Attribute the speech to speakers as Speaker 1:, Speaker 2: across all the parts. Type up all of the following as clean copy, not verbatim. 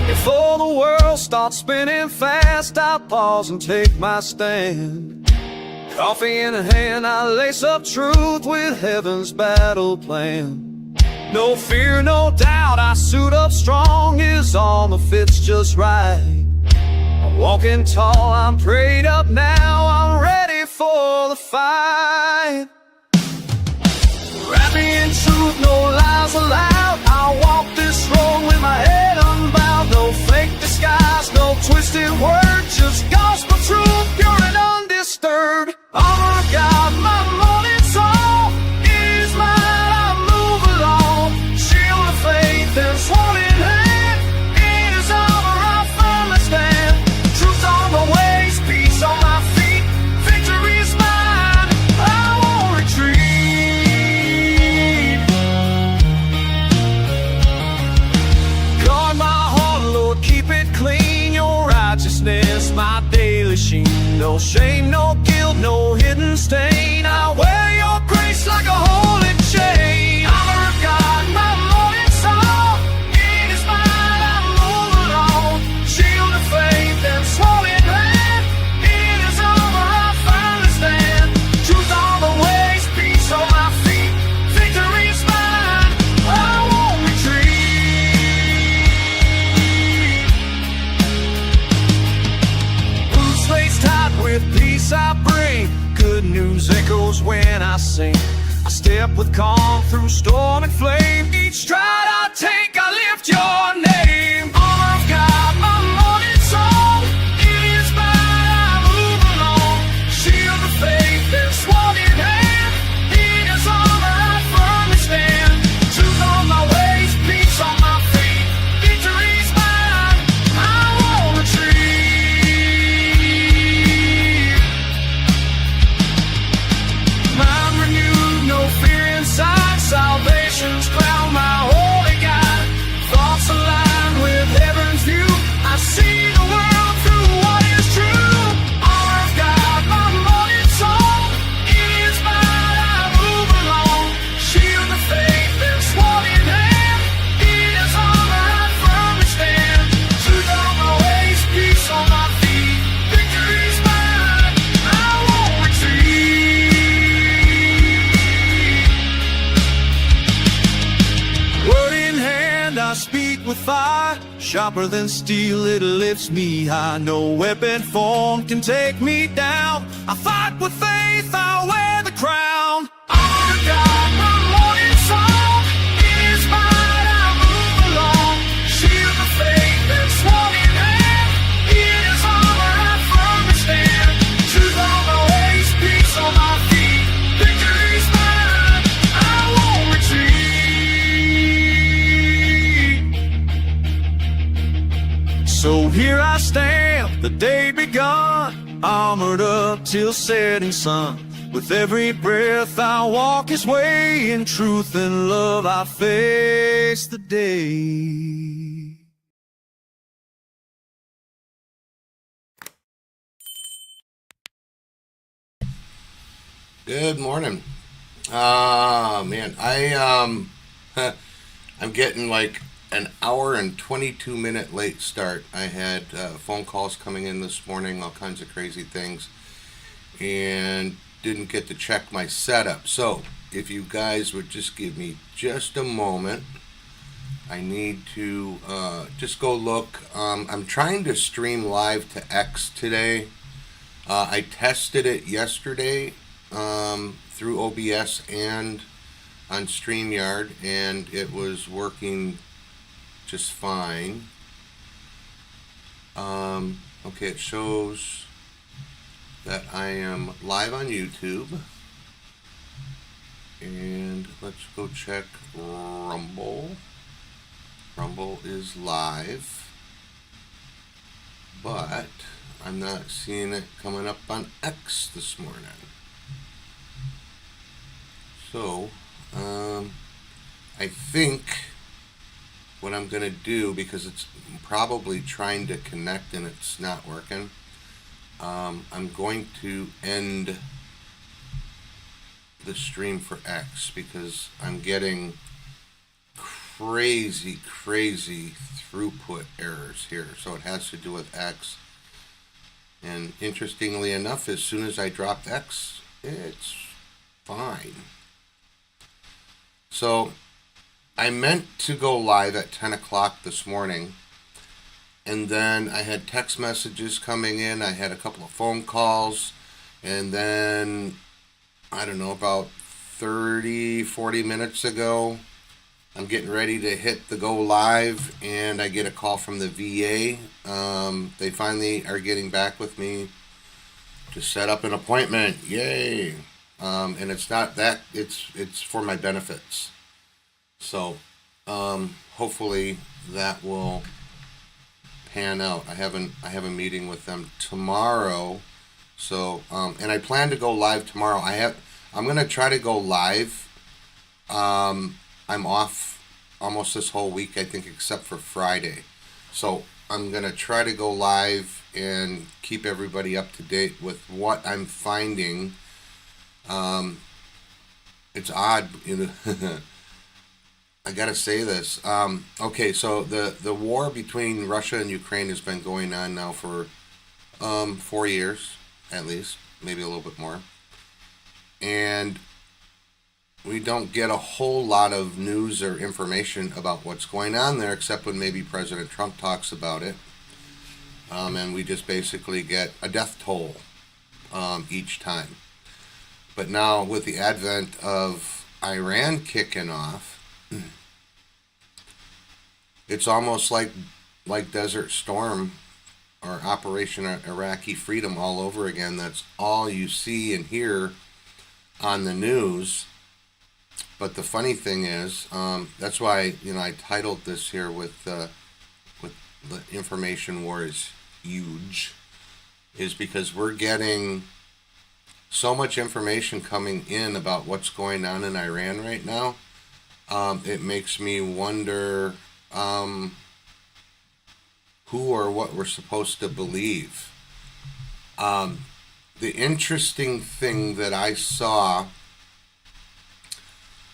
Speaker 1: Before the world starts spinning fast, I pause and take my stand. Coffee in hand, I lace up truth with heaven's battle plan. No fear, no doubt, I suit up strong, his armor fits just right. I'm walking tall, I'm prayed up now, I'm ready for the fight. Wrap me in truth, no lies allowed, I'll walk this road with my head unbowed. No fake disguise, no twisted words, just gospel truth, pure and undisturbed. Armor of God, my morning song is mine, I move along. Shield of faith and sword in hand, in his armor I firmly stand. Truth on my ways, peace on my feet, victory is mine, I won't retreat. Guard my heart, Lord, keep it clean, your righteousness my daily sheen. No shame, no guilt, no hidden stain, I wear your grace like a holy chain. Armor of God, my morning song, in his mind I move along. Shield of faith and sword in hand, in his armor I firmly stand. Truth on the ways, peace on my feet, victory is mine, I won't retreat. Loose lace tight with peace I bring, good news echoes when I sing. I step with calm through storm and flame, each stride I take I lift your name. Armor of God, my morning song, is mine, I move along. Shield of faith and sword in hand, in his armor I firmly stand. Truth on my ways, peace on my feet, victory's mine, I won't retreat. Mind renewed, no fear inside, salvation's crown, my holy guide. Thoughts aligned with heaven's view, I see the world through what is true. Armor of God, my morning song, is mine, I move along. Shield of faith and sword in hand, in his armor I firmly stand. Truth on my ways, peace on my feet, victory's mine, I won't retreat. Word in hand, I speak with fire, sharper than steel, it lifts me high. No weapon formed can take me down. I fight with faith, I wear the crown. Armor of God, my morning song, is mine, I move along. Shield of faith and sword in hand, in his armor I firmly stand. Truth on my ways, peace on my feet, victory's mine, I won't retreat. So here I stand, the day begun, armored up till setting sun. With every breath I walk his way, in truth and love I face the day.
Speaker 2: Good morning. Man, I'm getting like an hour and 22-minute late start. I had phone calls coming in this morning, all kinds of crazy things, and didn't get to check my setup. So if you guys would just give me just a moment, I need to just go look. I'm trying to stream live to X today. I tested it yesterday through OBS and on StreamYard, and it was working just fine. Okay, it shows that I am live on YouTube, and let's go check Rumble. Rumble is live, but I'm not seeing it coming up on X this morning. So I think what I'm gonna do, because it's probably trying to connect and it's not working, I'm going to end the stream for X because I'm getting crazy throughput errors here. So it has to do with X. And interestingly enough, as soon as I dropped X, it's fine. So I meant to go live at 10 o'clock this morning, and then I had text messages coming in, I had a couple of phone calls, and then, I don't know, about 30-40 minutes ago, I'm getting ready to hit the go live, and I get a call from the VA. They finally are getting back with me to set up an appointment. Yay! And it's not that, it's for my benefits. So hopefully that will pan out. I have a meeting with them tomorrow. So and I plan to go live tomorrow. I'm gonna try to go live. I'm off almost this whole week, I think, except for Friday. So I'm going to try to go live and keep everybody up to date with what I'm finding. It's odd, you know. I got to say this. Okay, so the war between Russia and Ukraine has been going on now for 4 years, at least, maybe a little bit more. And we don't get a whole lot of news or information about what's going on there, except when maybe President Trump talks about it. And we just basically get a death toll each time. But now with the advent of Iran kicking off, it's almost like Desert Storm or Operation Iraqi Freedom all over again. That's all you see and hear on the news. But the funny thing is, that's why, you know, I titled this here with the information war is huge, is because we're getting so much information coming in about what's going on in Iran right now. It makes me wonder who or what we're supposed to believe. The interesting thing that I saw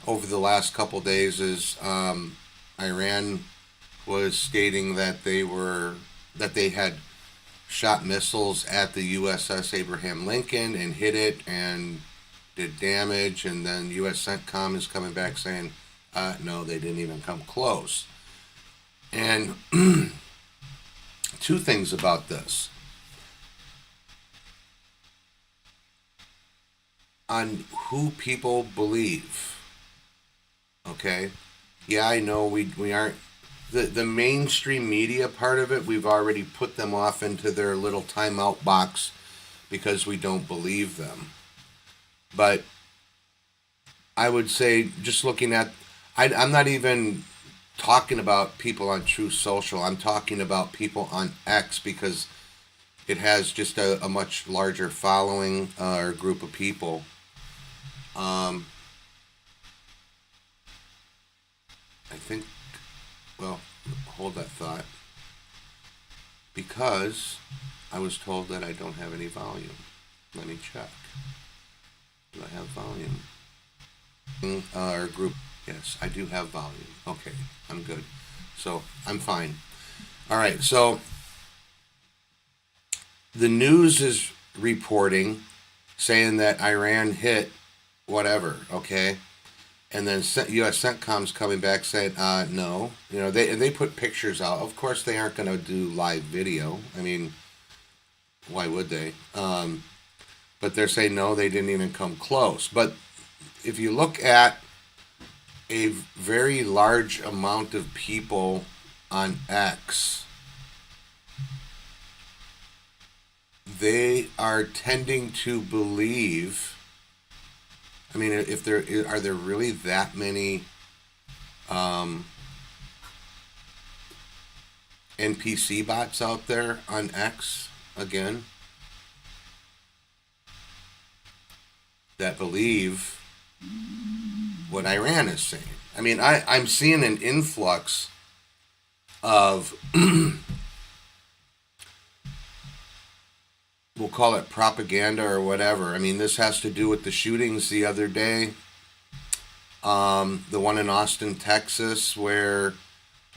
Speaker 2: over the last couple days is Iran was stating that they had shot missiles at the USS Abraham Lincoln and hit it and did damage, and then US CENTCOM is coming back saying no, they didn't even come close. And two things about this. On who people believe. Okay, yeah, I know we aren't the mainstream media part of it. We've already put them off into their little timeout box because we don't believe them. But I would say, just looking at, I'm not even talking about people on Truth Social. I'm talking about people on X because it has just a much larger following or group of people. I think, well, hold that thought, because I was told that I don't have any volume. Let me check. Do I have volume? Our group, yes, I do have volume. Okay, I'm good. So, I'm fine. All right, so the news is reporting, saying that Iran hit whatever, okay? And then U.S. CENTCOM's coming back saying, no. You know, they put pictures out. Of course, they aren't going to do live video. I mean, why would they? But they're saying, no, they didn't even come close. But if you look at a very large amount of people on X, they are tending to believe, I mean, if there are there really that many NPC bots out there on X again that believe what Iran is saying? I mean, I'm seeing an influx of we'll call it propaganda or whatever. I mean, this has to do with the shootings the other day. The one in Austin, Texas, where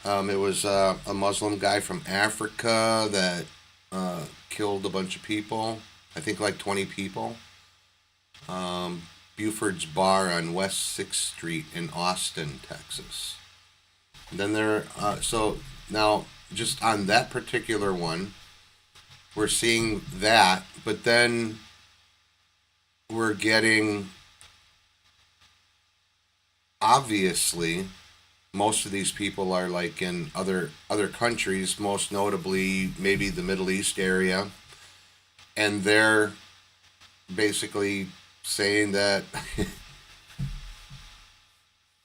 Speaker 2: it was a Muslim guy from Africa that killed a bunch of people. I think like 20 people. Buford's Bar on West 6th Street in Austin, Texas. And then so now just on that particular one, we're seeing that, but then we're getting, obviously, most of these people are like in other countries, most notably maybe the Middle East area, and they're basically saying that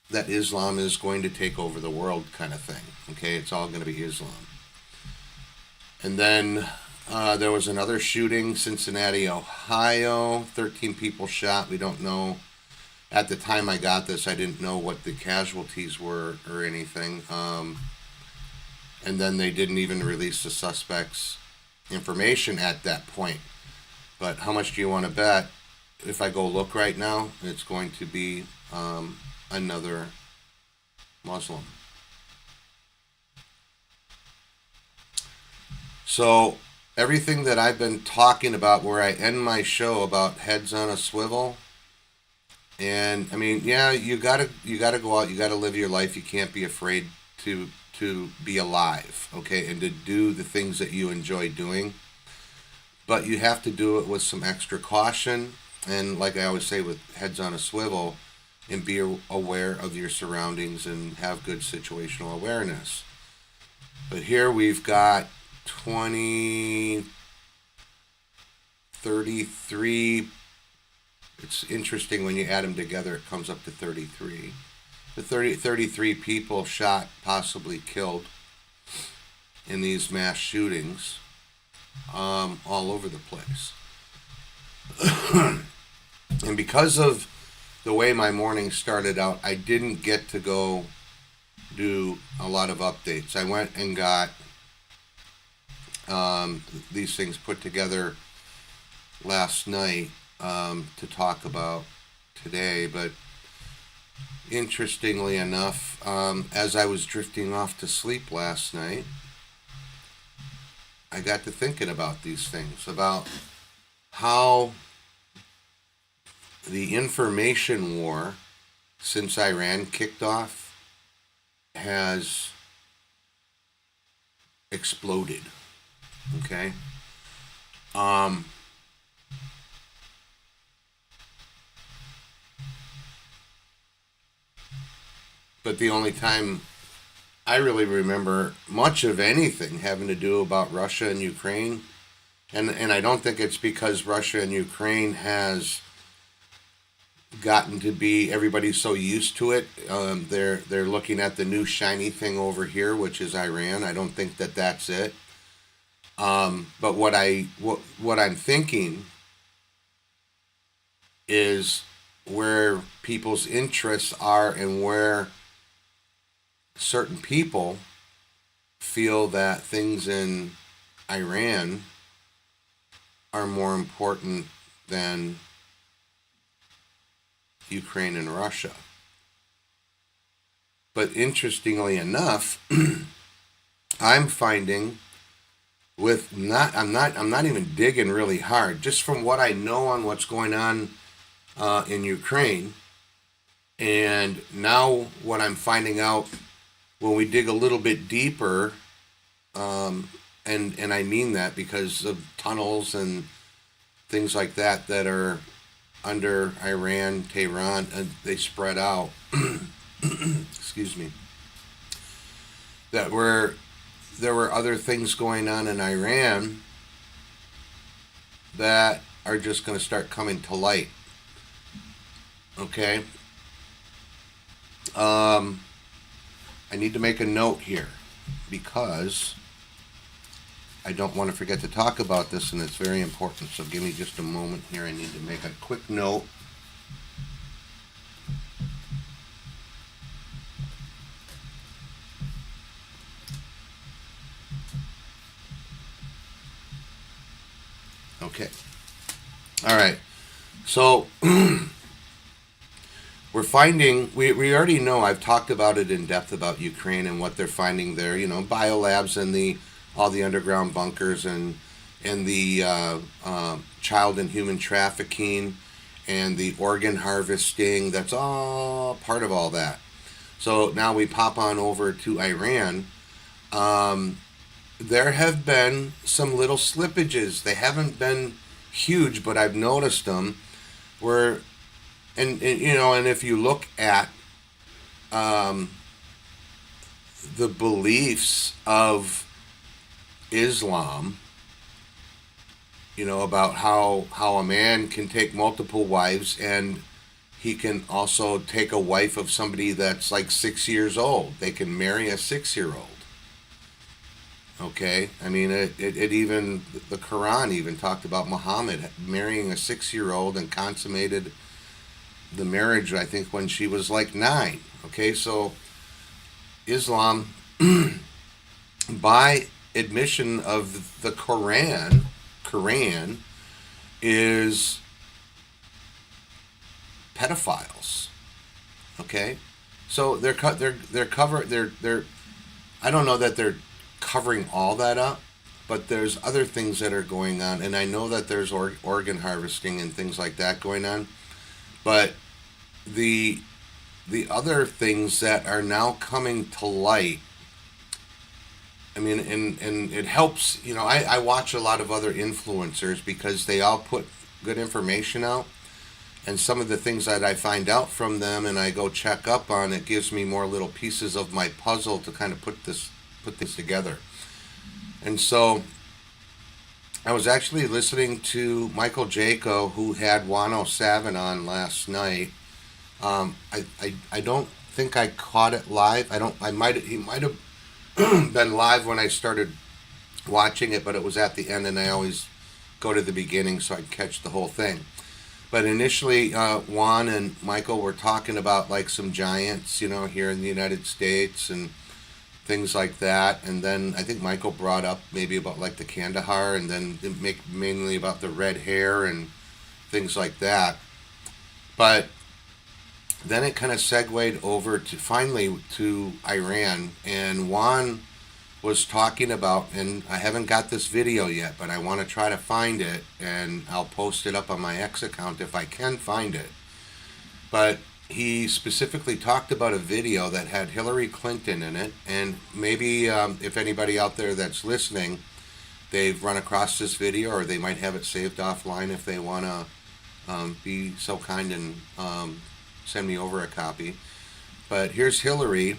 Speaker 2: that Islam is going to take over the world, kind of thing. Okay, it's all going to be Islam. And then there was another shooting, Cincinnati, Ohio, 13 people shot. We don't know. At the time I got this, I didn't know what the casualties were or anything. And then they didn't even release the suspect's information at that point. But how much do you want to bet? If I go look right now, it's going to be another Muslim. So everything that I've been talking about, where I end my show about heads on a swivel, and I mean, yeah, you gotta go out, you gotta live your life. You can't be afraid to be alive, okay, and to do the things that you enjoy doing. But you have to do it with some extra caution, and like I always say, with heads on a swivel, and be aware of your surroundings and have good situational awareness. But here we've got 33. It's interesting when you add them together, it comes up to 33. The 33 people shot, possibly killed in these mass shootings all over the place. And because of the way my morning started out, I didn't get to go do a lot of updates. I went and got these things put together last night to talk about today, but interestingly enough, as I was drifting off to sleep last night, I got to thinking about these things, about how the information war since Iran kicked off has exploded. Okay? But the only time I really remember much of anything having to do about Russia and Ukraine, and I don't think it's because Russia and Ukraine has gotten to be, everybody's so used to it. They're looking at the new shiny thing over here, which is Iran. I don't think that that's it. But what I'm thinking is where people's interests are, and where certain people feel that things in Iran are more important than Ukraine and Russia. But interestingly enough, I'm finding I'm not even digging really hard, just from what I know on what's going on in Ukraine, and now what I'm finding out when we dig a little bit deeper, and I mean that because of tunnels and things like that that are under Iran, Tehran, and they spread out. Excuse me. That there were other things going on in Iran that are just going to start coming to light. Okay? I need to make a note here because I don't want to forget to talk about this, and it's very important. So give me just a moment here. I need to make a quick note. Okay. All right. So we're finding, we already know, I've talked about it in depth about Ukraine and what they're finding there, biolabs and all the underground bunkers and the child and human trafficking and the organ harvesting. That's all part of all that. So now we pop on over to Iran. There have been some little slippages. They haven't been huge, but I've noticed them where, and if you look at the beliefs of Islam, about how a man can take multiple wives, and he can also take a wife of somebody that's like 6 years old. They can marry a 6-year-old. Okay, I mean, it even, the Quran even talked about Muhammad marrying a 6-year-old and consummated the marriage, I think, when she was like 9. Okay, so Islam, by admission of the Quran is pedophiles. Okay, so they're I don't know that they're covering all that up, but there's other things that are going on, and I know that there's organ harvesting and things like that going on, but the other things that are now coming to light, I mean, and it helps, I watch a lot of other influencers because they all put good information out, and some of the things that I find out from them and I go check up on, it gives me more little pieces of my puzzle to kind of put this together. And so I was actually listening to Michael Jaco, who had Wano Savin on last night. I don't think I caught it live. He might have been live when I started watching it, but it was at the end, and I always go to the beginning so I can catch the whole thing. But initially, Juan and Michael were talking about like some giants, here in the United States and things like that. And then I think Michael brought up maybe about like the Kandahar, and then mainly about the red hair and things like that. But then it kind of segued over to finally to Iran, and Juan was talking about, and I haven't got this video yet, but I want to try to find it, and I'll post it up on my X account if I can find it. But he specifically talked about a video that had Hillary Clinton in it, and maybe if anybody out there that's listening, they've run across this video, or they might have it saved offline if they want to be so kind and send me over a copy. But here's Hillary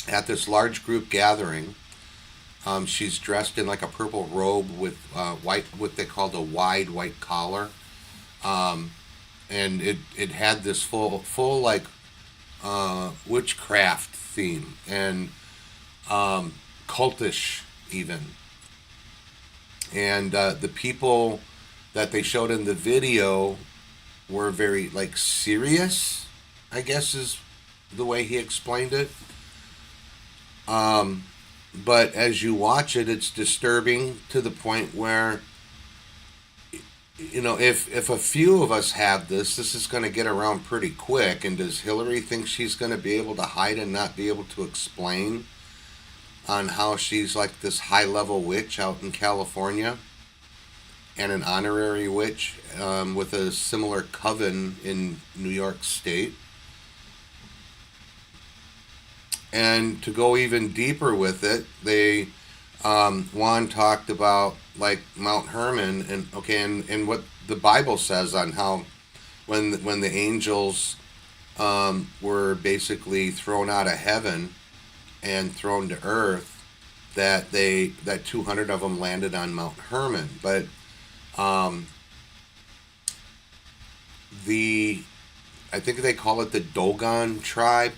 Speaker 2: at this large group gathering. She's dressed in like a purple robe with white, what they called a wide white collar. And it had this full like witchcraft theme and cultish even. And the people that they showed in the video were very like serious, I guess is the way he explained it. But as you watch it, it's disturbing to the point where, if a few of us have this is going to get around pretty quick. And does Hillary think she's going to be able to hide and not be able to explain on how she's like this high-level witch out in California and an honorary witch with a similar coven in New York State? And to go even deeper with it, they Juan talked about like Mount Hermon and what the Bible says on how when the angels were basically thrown out of heaven and thrown to earth, that 200 of them landed on Mount Hermon. But I think they call it the Dogon tribe.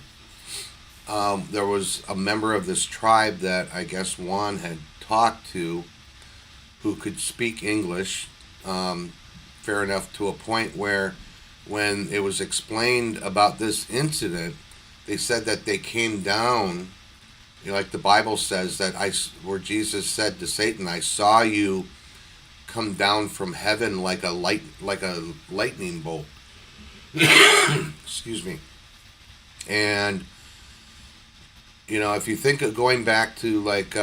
Speaker 2: There was a member of this tribe that I guess Juan had talked to who could speak English fair enough, to a point where when it was explained about this incident, they said that they came down, like the Bible says, that where Jesus said to Satan, I saw you come down from heaven like a lightning bolt. Excuse me. And if you think of going back to like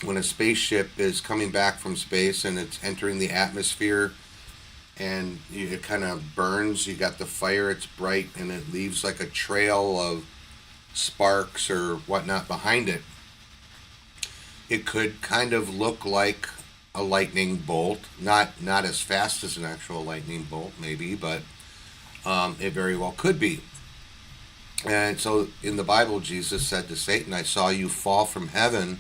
Speaker 2: when a spaceship is coming back from space and it's entering the atmosphere, and it kind of burns, you got the fire, it's bright, and it leaves like a trail of sparks or whatnot behind it. It could kind of look like a lightning bolt, not as fast as an actual lightning bolt maybe, but it very well could be. And so in the Bible, Jesus said to Satan, I saw you fall from heaven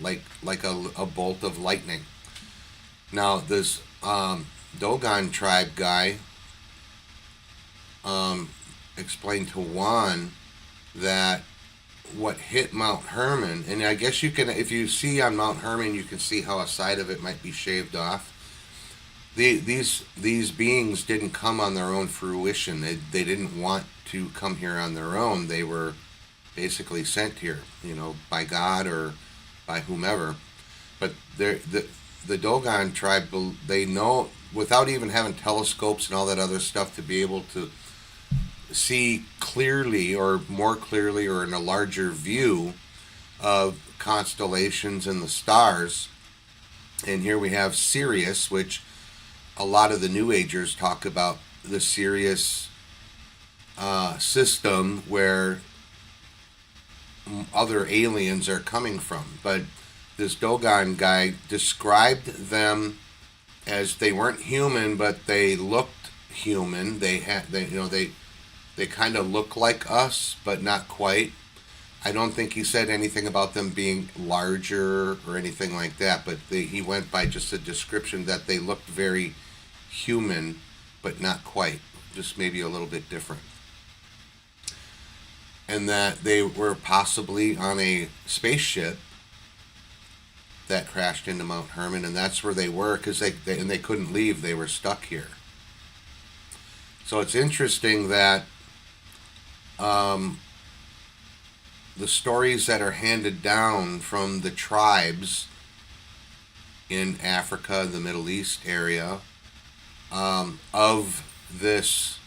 Speaker 2: like a bolt of lightning. Now this Dogon tribe guy explained to Juan that what hit Mount Hermon, and I guess you can, if you see on Mount Hermon, you can see how a side of it might be shaved off. These beings didn't come on their own fruition. They didn't want to come here on their own. They were basically sent here, by God or by whomever. But the Dogon tribe, they know, without even having telescopes and all that other stuff, to be able to see clearly or more clearly or in a larger view of constellations and the stars. And here we have Sirius, which a lot of the New Agers talk about the Sirius system where other aliens are coming from. But this Dogon guy described them as they weren't human, but they looked human. They kind of look like us, but not quite. I don't think he said anything about them being larger or anything like that, but he went by just a description that they looked very human, but not quite, just maybe a little bit different. And that they were possibly on a spaceship that crashed into Mount Hermon, and that's where they were, because they couldn't leave. They were stuck here. So it's interesting that the stories that are handed down from the tribes in Africa, the Middle East area, of this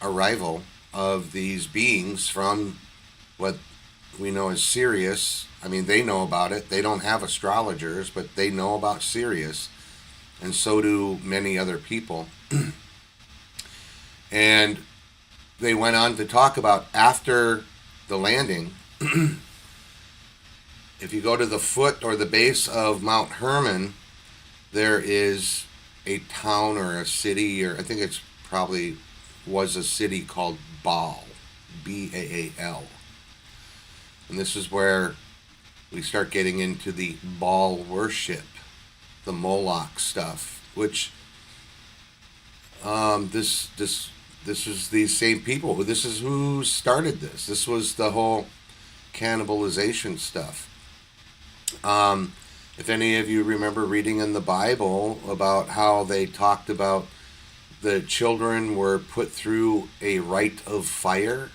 Speaker 2: arrival of these beings from what we know as Sirius. I mean, they know about it. They don't have astrologers, but they know about Sirius, and so do many other people. And they went on to talk about after the landing, if you go to the foot or the base of Mount Hermon, there is a town or a city, or I think it's probably was a city called Baal, Baal. And this is where we start getting into the Baal worship, the Moloch stuff, which this is these same people. This is who started this. This was the whole cannibalization stuff. If any of you remember reading in the Bible about how they talked about the children were put through a rite of fire,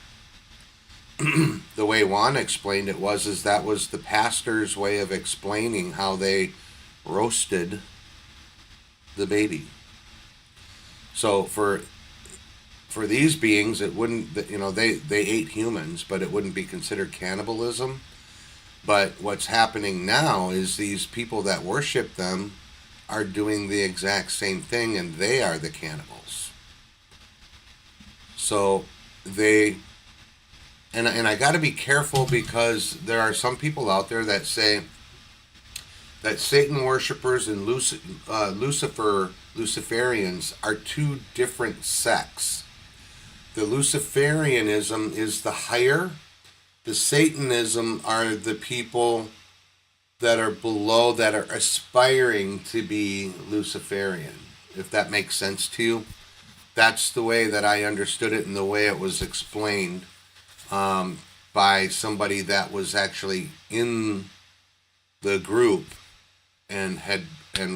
Speaker 2: the way Juan explained it is that was the pastor's way of explaining how they roasted the baby. So for these beings, it wouldn't, they ate humans, but it wouldn't be considered cannibalism. But what's happening now is these people that worship them are doing the exact same thing, and they are the cannibals. So and I got to be careful, because there are some people out there that say that Satan worshipers and Luciferians are two different sects. The Luciferianism is the higher. The Satanism are the people that are below, that are aspiring to be Luciferian, if that makes sense to you. That's the way that I understood it, and the way it was explained by somebody that was actually in the group and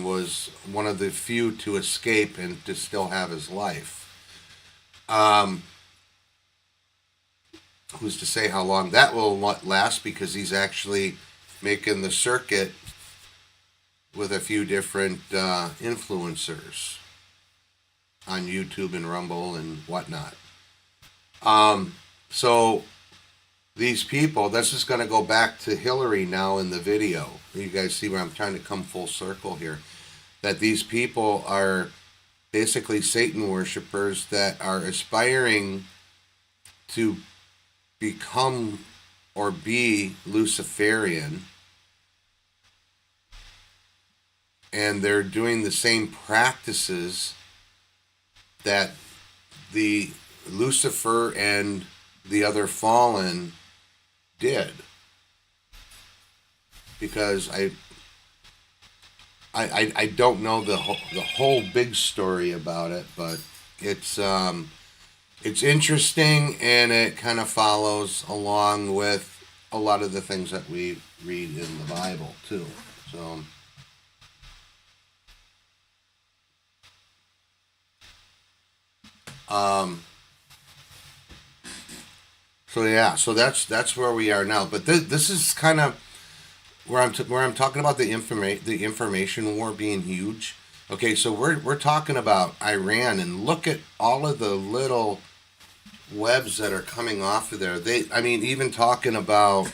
Speaker 2: was one of the few to escape and to still have his life. Who's to say how long that will last, because he's actually making the circuit with a few different influencers on YouTube and Rumble and whatnot. So these people, this is going to go back to Hillary now in the video. You guys see where I'm trying to come full circle here. That these people are basically Satan worshipers that are aspiring to become or be Luciferian. And they're doing the same practices that the Lucifer and the other fallen did. Because I don't know the whole big story about it, but it's interesting, and it kind of follows along with a lot of the things that we read in the Bible too. So that's where we are now. But this is kind of where I'm talking about the information war being huge. Okay, so we're talking about Iran, and look at all of the little webs that are coming off of there. Even talking about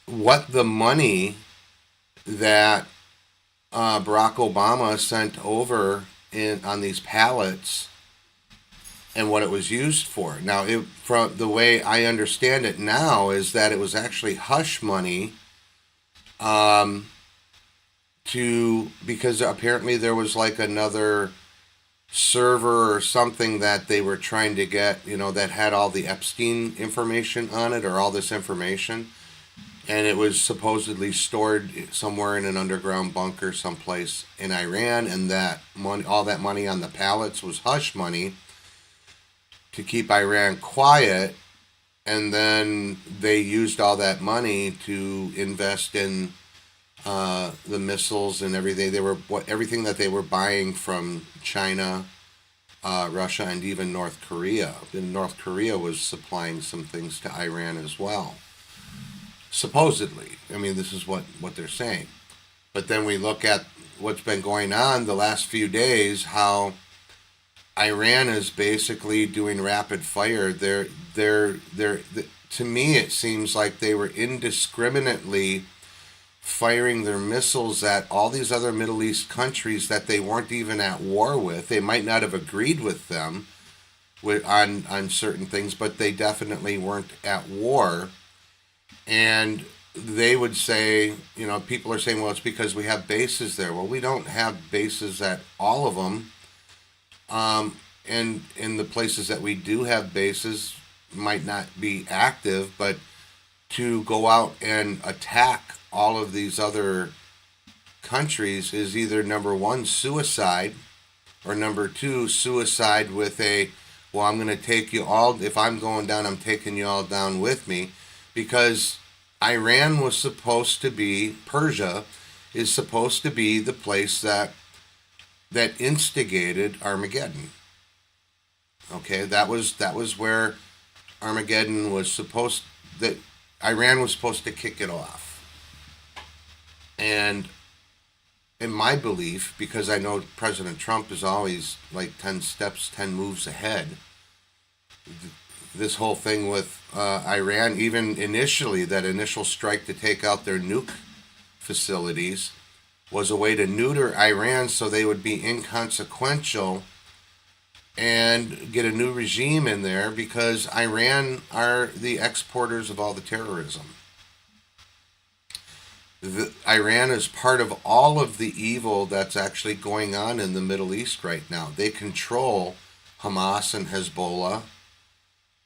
Speaker 2: what the money that Barack Obama sent over on these pallets and what it was used for. Now, from the way I understand it now, is that it was actually hush money, because apparently there was like another server or something that they were trying to get, that had all the Epstein information on it, or all this information, and it was supposedly stored somewhere in an underground bunker someplace in Iran, and that money, all that money on the pallets, was hush money to keep Iran quiet. And then they used all that money to invest in the missiles and everything. Everything that they were buying from China, Russia, and even North Korea. And North Korea was supplying some things to Iran as well, supposedly. This is what they're saying. But then we look at what's been going on the last few days, how Iran is basically doing rapid fire. To me, it seems like they were indiscriminately firing their missiles at all these other Middle East countries that they weren't even at war with. They might not have agreed with them on certain things, but they definitely weren't at war. And they would say, people are saying, well, it's because we have bases there. Well, we don't have bases at all of them. And in the places that we do have bases, might not be active, but to go out and attack all of these other countries is either, number one, suicide, or number two, suicide with well, I'm going to take you all, if I'm going down, I'm taking you all down with me. Because Iran was supposed to be, Persia is supposed to be the place that instigated Armageddon. Okay, that was where Armageddon was that Iran was supposed to kick it off. And in my belief, because I know President Trump is always like 10 moves ahead, this whole thing with Iran, even initially, that initial strike to take out their nuke facilities, was a way to neuter Iran so they would be inconsequential and get a new regime in there, because Iran are the exporters of all the terrorism. Iran is part of all of the evil that's actually going on in the Middle East right now. They control Hamas and Hezbollah.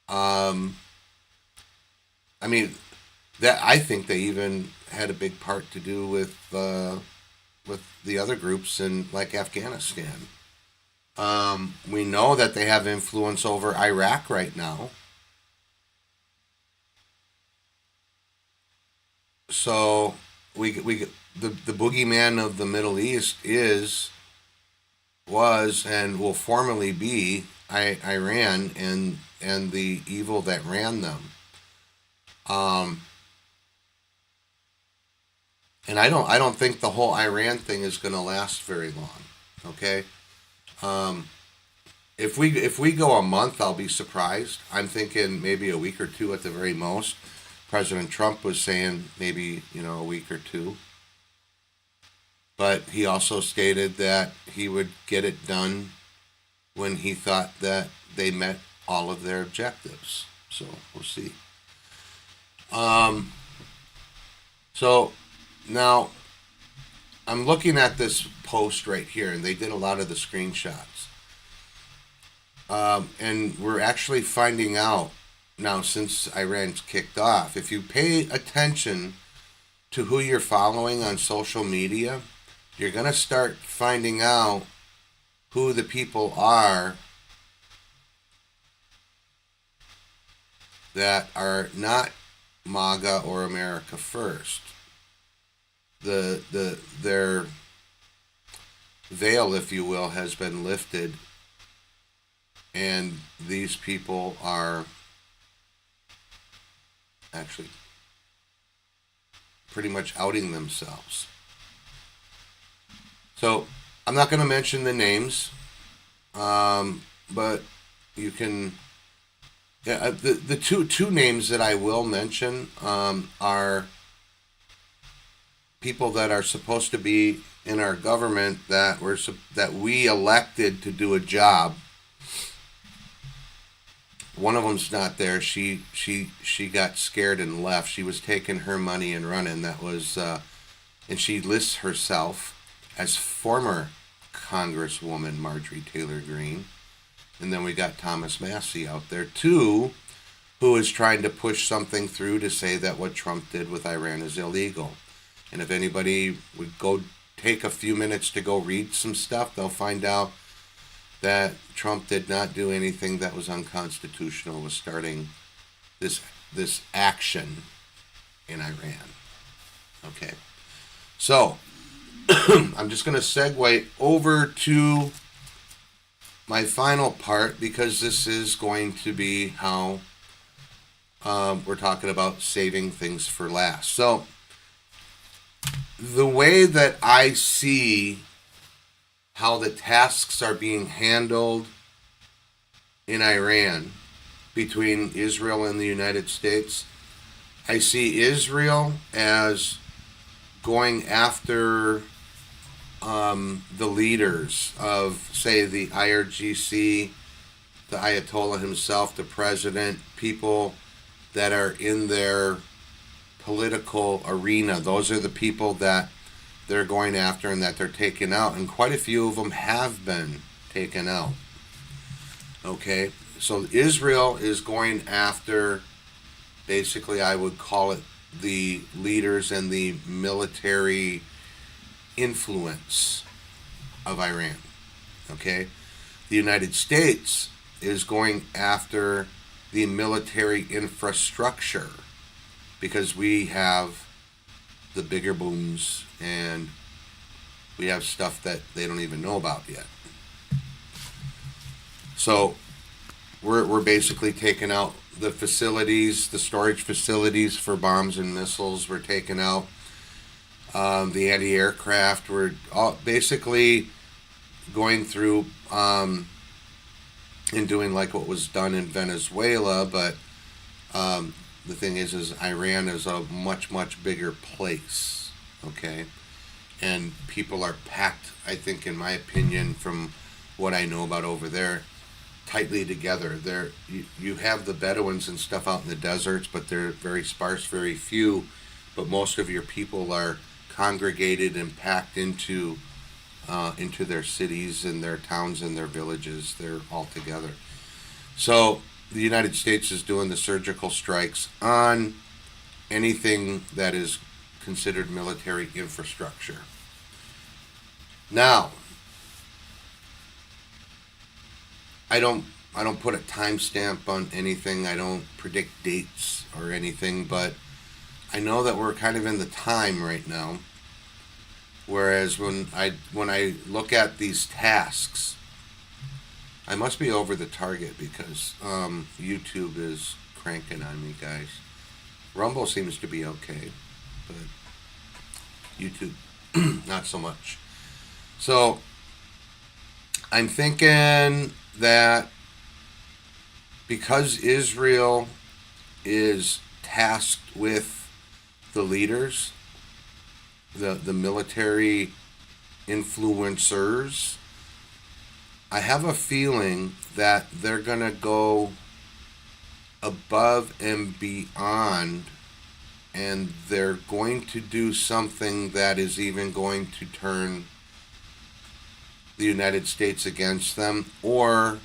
Speaker 2: I think they even had a big part to do with the other groups in like Afghanistan. We know that they have influence over Iraq right now. So the boogeyman of the Middle East was and will formerly be Iran and the evil that ran them. And I don't think the whole Iran thing is going to last very long. Okay. If we go a month, I'll be surprised. I'm thinking maybe a week or two at the very most. President Trump was saying maybe, a week or two. But he also stated that he would get it done when he thought that they met all of their objectives. So we'll see. So now I'm looking at this post right here, and they did a lot of the screenshots. And we're actually finding out now, since Iran's kicked off, if you pay attention to who you're following on social media, you're going to start finding out who the people are that are not MAGA or America First. Their veil, if you will, has been lifted, and these people are actually pretty much outing themselves. So I'm not going to mention the names, but you can. Yeah, the two names that I will mention are people that are supposed to be in our government that we elected to do a job. One of them's not there. She got scared and left. She was taking her money and running. That was, and she lists herself as former Congresswoman Marjorie Taylor Greene. And then we got Thomas Massie out there too, who is trying to push something through to say that what Trump did with Iran is illegal. And if anybody would go take a few minutes to go read some stuff, they'll find out that Trump did not do anything that was unconstitutional with starting this action in Iran. Okay. So I'm just going to segue over to my final part, because this is going to be how we're talking about saving things for last. So the way that I see how the tasks are being handled in Iran between Israel and the United States, I see Israel as going after the leaders of, say, the IRGC, the Ayatollah himself, the president, people that are in their political arena. Those are the people that they're going after and that they're taking out. And quite a few of them have been taken out. Okay, so Israel is going after, basically, I would call it the leaders and the military influence of Iran. Okay, the United States is going after the military infrastructure, because we have the bigger booms and we have stuff that they don't even know about yet. So we're basically taking out the facilities, the storage facilities for bombs and missiles. We're taking out the anti-aircraft. We're all basically going through and doing like what was done in Venezuela, but the thing is Iran is a much, much bigger place, okay? And people are packed, I think, in my opinion, from what I know about over there, tightly together. You have the Bedouins and stuff out in the deserts, but they're very sparse, very few. But most of your people are congregated and packed into their cities and their towns and their villages. They're all together. So the United States is doing the surgical strikes on anything that is considered military infrastructure. Now, I don't put a timestamp on anything. I don't predict dates or anything, but I know that we're kind of in the time right now. Whereas when I look at these tasks, I must be over the target, because YouTube is cranking on me, guys. Rumble seems to be okay, but YouTube, not so much. So I'm thinking that because Israel is tasked with the leaders, the military influencers, I have a feeling that they're going to go above and beyond, and they're going to do something that is even going to turn the United States against them, or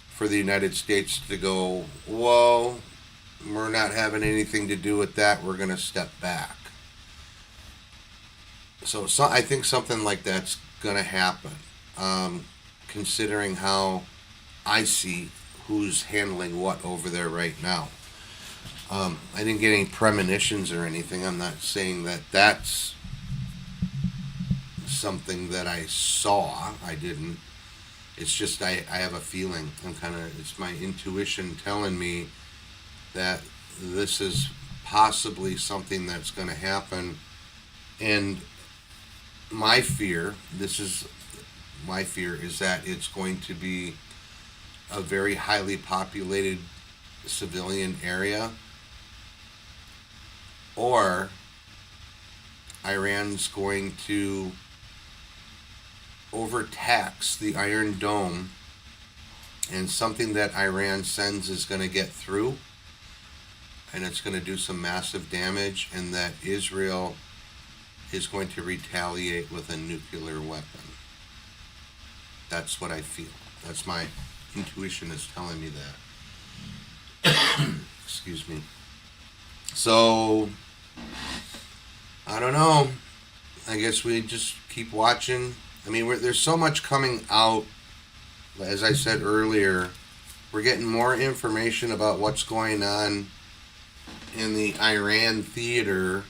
Speaker 2: for the United States to go, whoa, we're not having anything to do with that, we're going to step back. So I think something like that's going to happen, considering how I see who's handling what over there right now. I didn't get any premonitions or anything. I'm not saying that that's something that I saw. I didn't. It's just I have a feeling. It's my intuition telling me that this is possibly something that's going to happen. And my fear is that it's going to be a very highly populated civilian area, or Iran's going to overtax the Iron Dome, and something that Iran sends is going to get through, and it's going to do some massive damage, and that Israel is going to retaliate with a nuclear weapon. That's what I feel. That's my intuition is telling me that. Excuse me. So, I don't know. I guess we just keep watching. I mean, there's so much coming out. As I said earlier, we're getting more information about what's going on in the Iran theater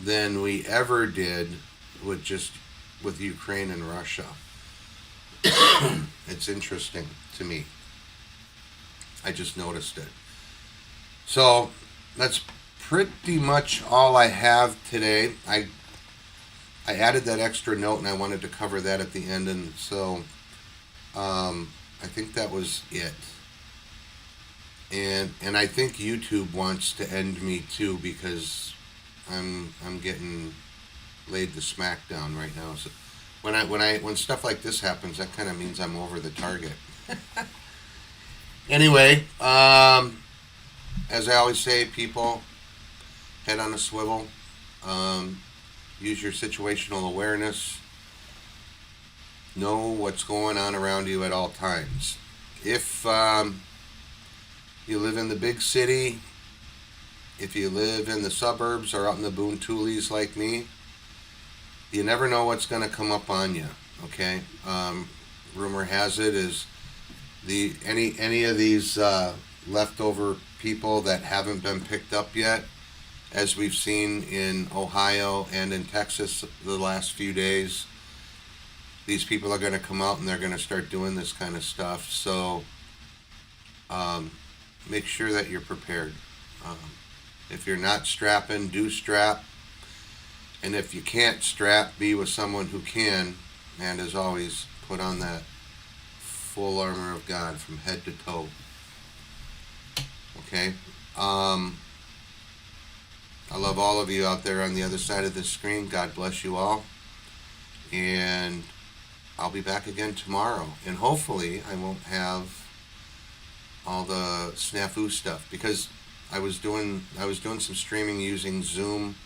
Speaker 2: than we ever did with Ukraine and Russia. It's interesting to me. I just noticed it. So that's pretty much all I have today. I added that extra note, and I wanted to cover that at the end, and so I think that was it. And I think YouTube wants to end me too, because I'm getting laid the smack down right now. So when stuff like this happens, that kind of means I'm over the target. Anyway, as I always say, people, head on a swivel. Use your situational awareness. Know what's going on around you at all times. If you live in the big city, if you live in the suburbs or out in the boontoolies like me, you never know what's going to come up on you. Okay, rumor has it is any of these leftover people that haven't been picked up yet, as we've seen in Ohio and in Texas the last few days. These people are going to come out and they're going to start doing this kind of stuff. So make sure that you're prepared. If you're not strapping, do strap. And if you can't strap, be with someone who can. And as always, put on that full armor of God from head to toe. Okay? I love all of you out there on the other side of the screen. God bless you all. And I'll be back again tomorrow. And hopefully I won't have all the snafu stuff, because I was doing some streaming using Zoom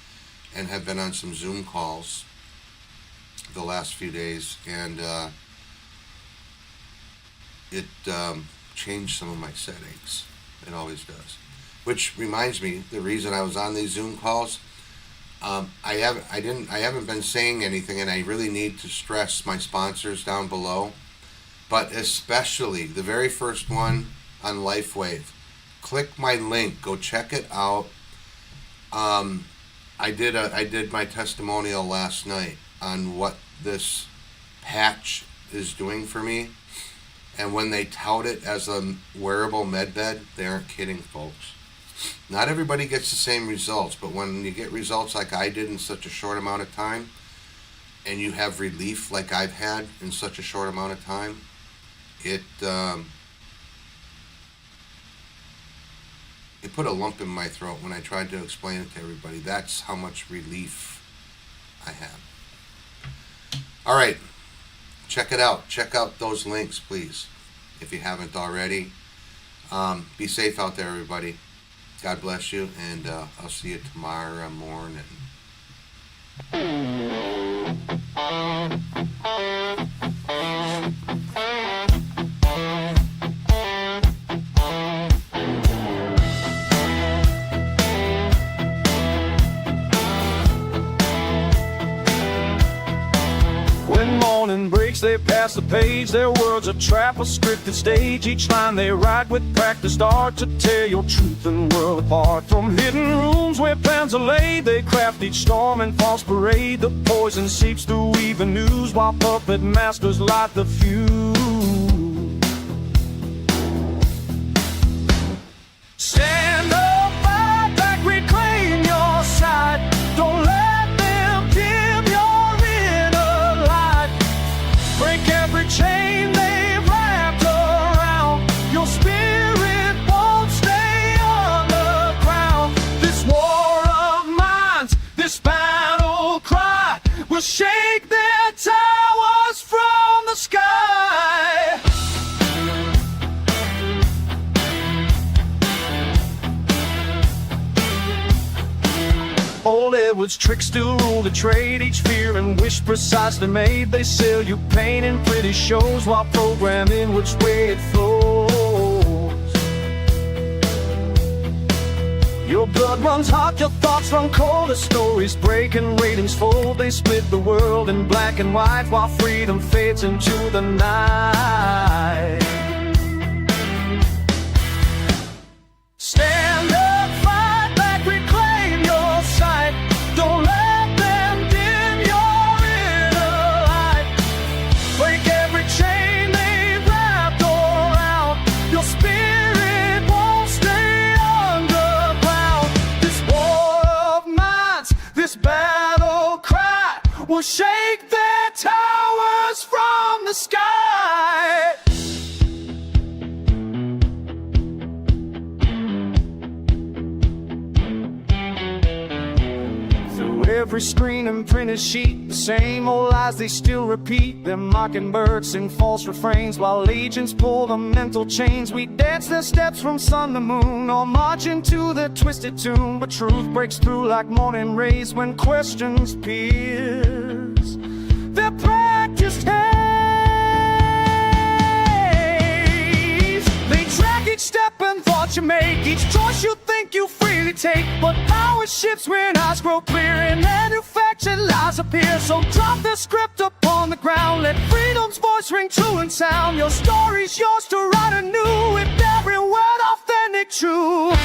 Speaker 2: and have been on some Zoom calls the last few days, and it changed some of my settings. It always does. Which reminds me, the reason I was on these Zoom calls, I haven't been saying anything, and I really need to stress my sponsors down below, but especially the very first one on LifeWave. Click my link, go check it out. I did my testimonial last night on what this patch is doing for me, and when they tout it as a wearable med bed, they aren't kidding, folks. Not everybody gets the same results, but when you get results like I did in such a short amount of time, and you have relief like I've had in such a short amount of time, it put a lump in my throat when I tried to explain it to everybody. That's how much relief I have. All right, check it out. Check out those links, please, if you haven't already. Be safe out there, everybody. God bless you, and I'll see you tomorrow morning.
Speaker 1: When morning breaks, they pass the page. Their words a trap, a scripted stage. Each line they write with practiced art to tear your truth and world apart. From hidden rooms where plans are laid, they craft each storm and false parade. The poison seeps through even news, while puppet masters light the fuse. Stand up, fight back, reclaim your side. Don't let them dim your inner light. Break every chain they've wrapped around. Your spirit won't stay underground. This war of minds, this battle cry, will shake their towers from the sky. Old Edward's tricks still rule the trade. Each fear and wish precisely made. They sell you pain in pretty shows, while programming which way it flows. Your blood runs hot, your thoughts run cold. As stories break and ratings fold, they split the world in black and white, while freedom fades into the night. Stand up, fight back, reclaim your sight. Don't let them dim your inner light. Break every chain they've wrapped around. Your spirit won't stay underground. This war of minds, this battle cry, will shake their towers from the sky. Every screen and printed sheet, the same old lies they still repeat. Their mockingbirds sing false refrains, while legions pull the mental chains. We dance their steps from sun to moon, or march into their twisted tune. But truth breaks through like morning rays when questions pierce their practiced haze. They track each step and thought you make, each choice you think you freely take. But power shifts when eyes grow clear and manufactured lies appear. So drop the script upon the ground, let freedom's voice ring true and sound. Your story's yours to write anew, with every word authentic, true.